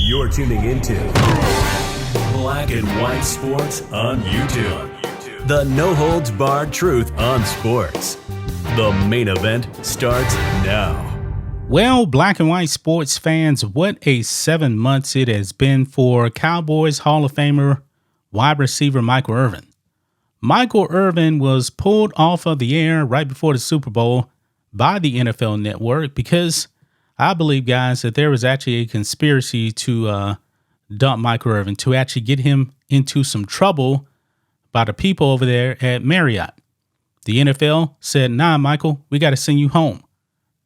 You're tuning into Black and White Sports on YouTube. The no-holds-barred truth on sports. The main event starts now. Well, Black and White sports fans, what a 7 months it has been for Cowboys Hall of Famer wide receiver Michael Irvin. Michael Irvin was pulled off of the air right before the Super Bowl by the NFL Network because I believe, guys, that there was actually a conspiracy to dump Michael Irvin, to actually get him into some trouble by the people over there at Marriott. The NFL said, nah, Michael, we got to send you home.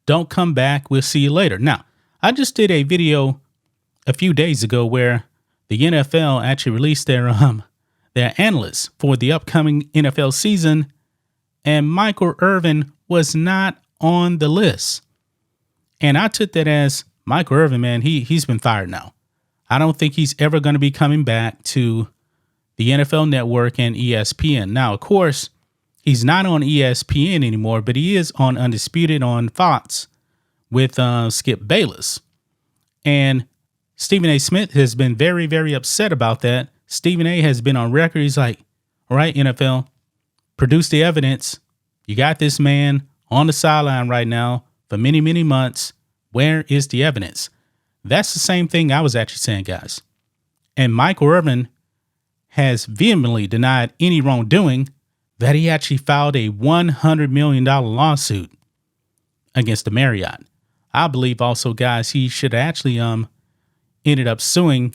Don't come back. We'll see you later. Now, I just did a video a few days ago where the NFL actually released their analysts for the upcoming NFL season, and Michael Irvin was not on the list. And I took that as Michael Irvin, man, he's been fired now. I don't think he's ever going to be coming back to the NFL Network and ESPN. Now, of course, he's not on ESPN anymore, but he is on Undisputed on Fox with Skip Bayless. And Stephen A. Smith has been very, very upset about that. Stephen A. has been on record. He's like, all right, NFL, produce the evidence. You got this man on the sideline right now for many, many months. Where is the evidence? That's the same thing I was actually saying, guys. And Michael Irvin has vehemently denied any wrongdoing, that he actually filed a $100 million lawsuit against the Marriott. I believe also, guys, he should actually ended up suing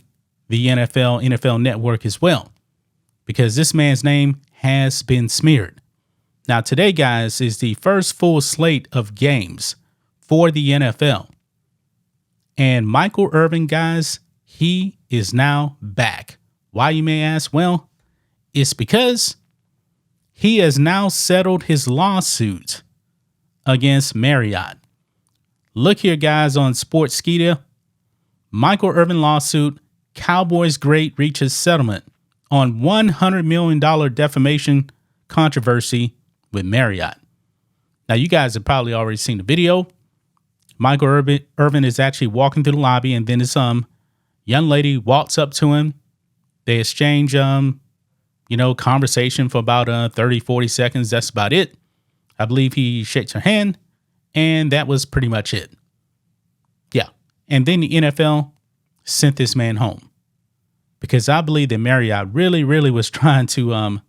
the NFL Network as well, because this man's name has been smeared. Now, today, guys, is the first full slate of games for the NFL. And Michael Irvin, guys, he is now back. Why, you may ask? Well, it's because he has now settled his lawsuit against Marriott. Look here, guys, on Sportskeeda. Michael Irvin lawsuit, Cowboys great reaches settlement on $100 million defamation controversy with Marriott. Now, you guys have probably already seen the video. Michael Irvin is actually walking through the lobby, and then this young lady walks up to him. They exchange conversation for about 30, 40 seconds. That's about it. I believe he shakes her hand, and that was pretty much it. Yeah. And then the NFL sent this man home because I believe that Marriott really, really was trying to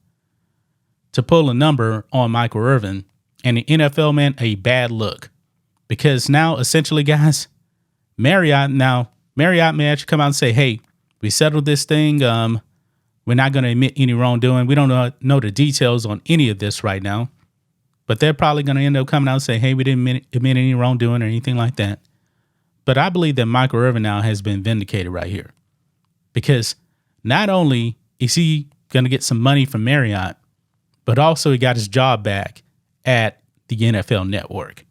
pull a number on Michael Irvin, and the NFL, man, a bad look, because now essentially, guys, Marriott may actually come out and say, hey, we settled this thing. We're not going to admit any wrongdoing. We don't know the details on any of this right now, but they're probably going to end up coming out and say, hey, we didn't admit any wrongdoing or anything like that. But I believe that Michael Irvin now has been vindicated right here, because not only is he going to get some money from Marriott, but also he got his job back at the NFL Network.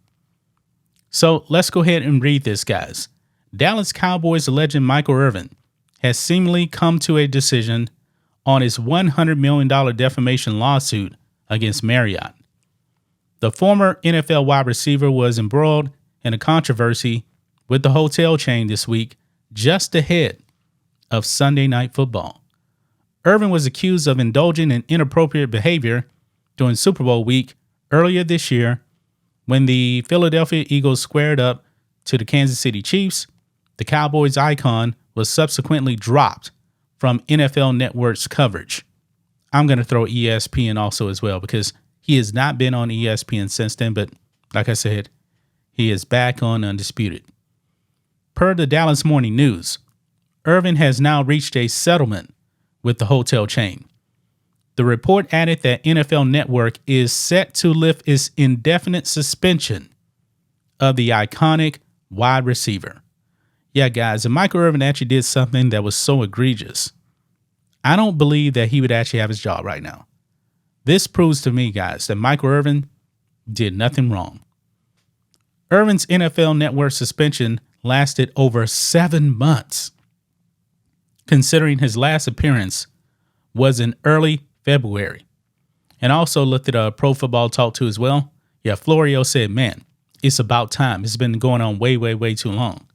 So let's go ahead and read this, guys. Dallas Cowboys legend Michael Irvin has seemingly come to a decision on his $100 million defamation lawsuit against Marriott. The former NFL wide receiver was embroiled in a controversy with the hotel chain this week, just ahead of Sunday Night Football. Irvin was accused of indulging in inappropriate behavior during Super Bowl week earlier this year when the Philadelphia Eagles squared up to the Kansas City Chiefs. The Cowboys icon was subsequently dropped from NFL Network's coverage. I'm going to throw ESPN also as well, because he has not been on ESPN since then, but like I said, he is back on Undisputed. Per the Dallas Morning News, Irvin has now reached a settlement with the hotel chain. The report added that NFL Network is set to lift its indefinite suspension of the iconic wide receiver. Yeah, guys, and Michael Irvin actually did something that was so egregious. I don't believe that he would actually have his job right now. This proves to me, guys, that Michael Irvin did nothing wrong. Irvin's NFL Network suspension lasted over 7 months, considering his last appearance was in early February. And I also looked at Pro Football Talk too as well. Yeah, Florio said, man, it's about time. It's been going on way, way, way too long.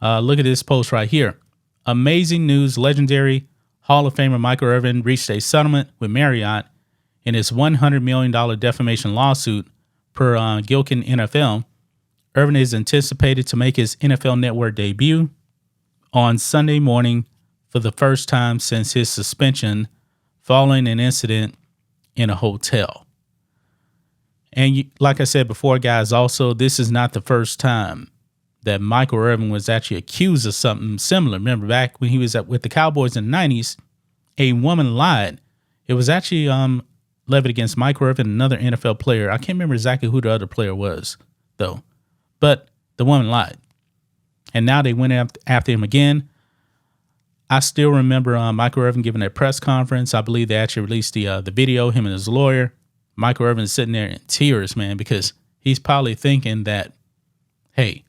Look at this post right here. amazing news. Legendary Hall of Famer Michael Irvin reached a settlement with Marriott in his $100 million defamation lawsuit per Gilkin NFL. Irvin is anticipated to make his NFL Network debut on Sunday morning for the first time since his suspension following an incident in a hotel. And like I said before, guys, also, this is not the first time that Michael Irvin was actually accused of something similar. Remember back when he was with the Cowboys in the 90s, a woman lied. It was actually levied against Michael Irvin, another NFL player. I can't remember exactly who the other player was, though. But the woman lied. And now they went after him again. I still remember Michael Irvin giving a press conference. I believe they actually released the video, him and his lawyer. Michael Irvin is sitting there in tears, man, because he's probably thinking that, hey,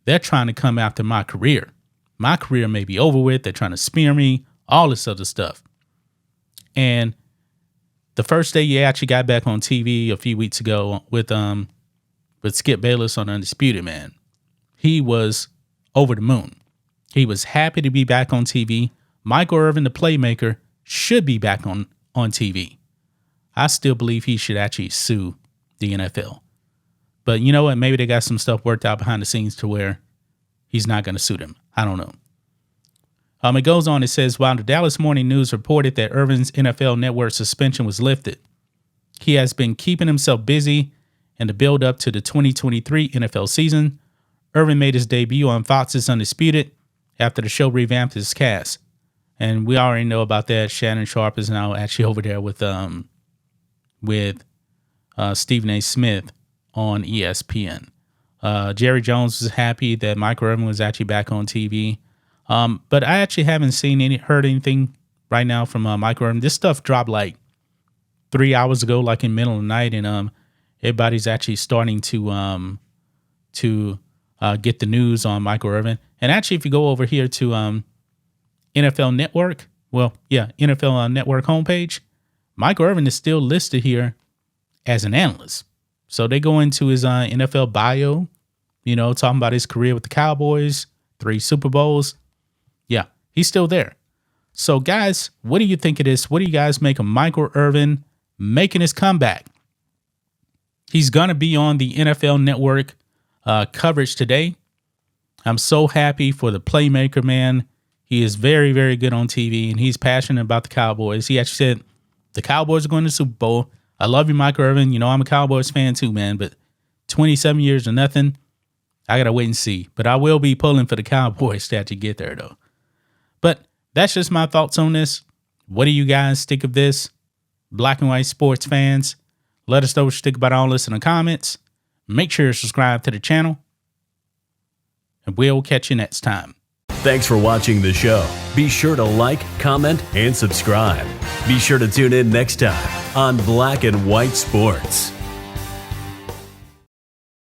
they're trying to come after my career. My career may be over with. They're trying to spear me, all this other stuff. And the first day he actually got back on TV a few weeks ago with Skip Bayless on Undisputed, man, he was over the moon. He was happy to be back on TV. Michael Irvin, the playmaker, should be back on TV. I still believe he should actually sue the NFL. But you know what? Maybe they got some stuff worked out behind the scenes to where he's not going to sue them. I don't know. It goes on. It says, while the Dallas Morning News reported that Irvin's NFL Network suspension was lifted, he has been keeping himself busy in the build up to the 2023 NFL season. Irvin made his debut on Fox's Undisputed after the show revamped its cast. And we already know about that. Shannon Sharp is now actually over there with Stephen A. Smith on ESPN. Jerry Jones was happy that Michael Irvin was actually back on TV. But I actually haven't heard anything right now from Michael Irvin. This stuff dropped like 3 hours ago, like in the middle of the night, and everybody's actually starting to get the news on Michael Irvin. And actually, if you go over here to NFL Network, NFL Network homepage, Michael Irvin is still listed here as an analyst. So they go into his NFL bio, talking about his career with the Cowboys, 3 Super Bowls. Yeah, he's still there. So, guys, what do you think of this? What do you guys make of Michael Irvin making his comeback? He's going to be on the NFL Network coverage today. I'm so happy for the playmaker, man. He is very, very good on TV, and he's passionate about the Cowboys. He actually said the Cowboys are going to the Super Bowl. I love you, Michael Irvin. I'm a Cowboys fan too, man, but 27 years or nothing, I got to wait and see. But I will be pulling for the Cowboys to actually get there, though. But that's just my thoughts on this. What do you guys think of this? Black and white sports fans, let us know what you think about all this in the comments. Make sure you subscribe to the channel, and we'll catch you next time. Thanks for watching the show. Be sure to like, comment, and subscribe. Be sure to tune in next time on Black and White Sports.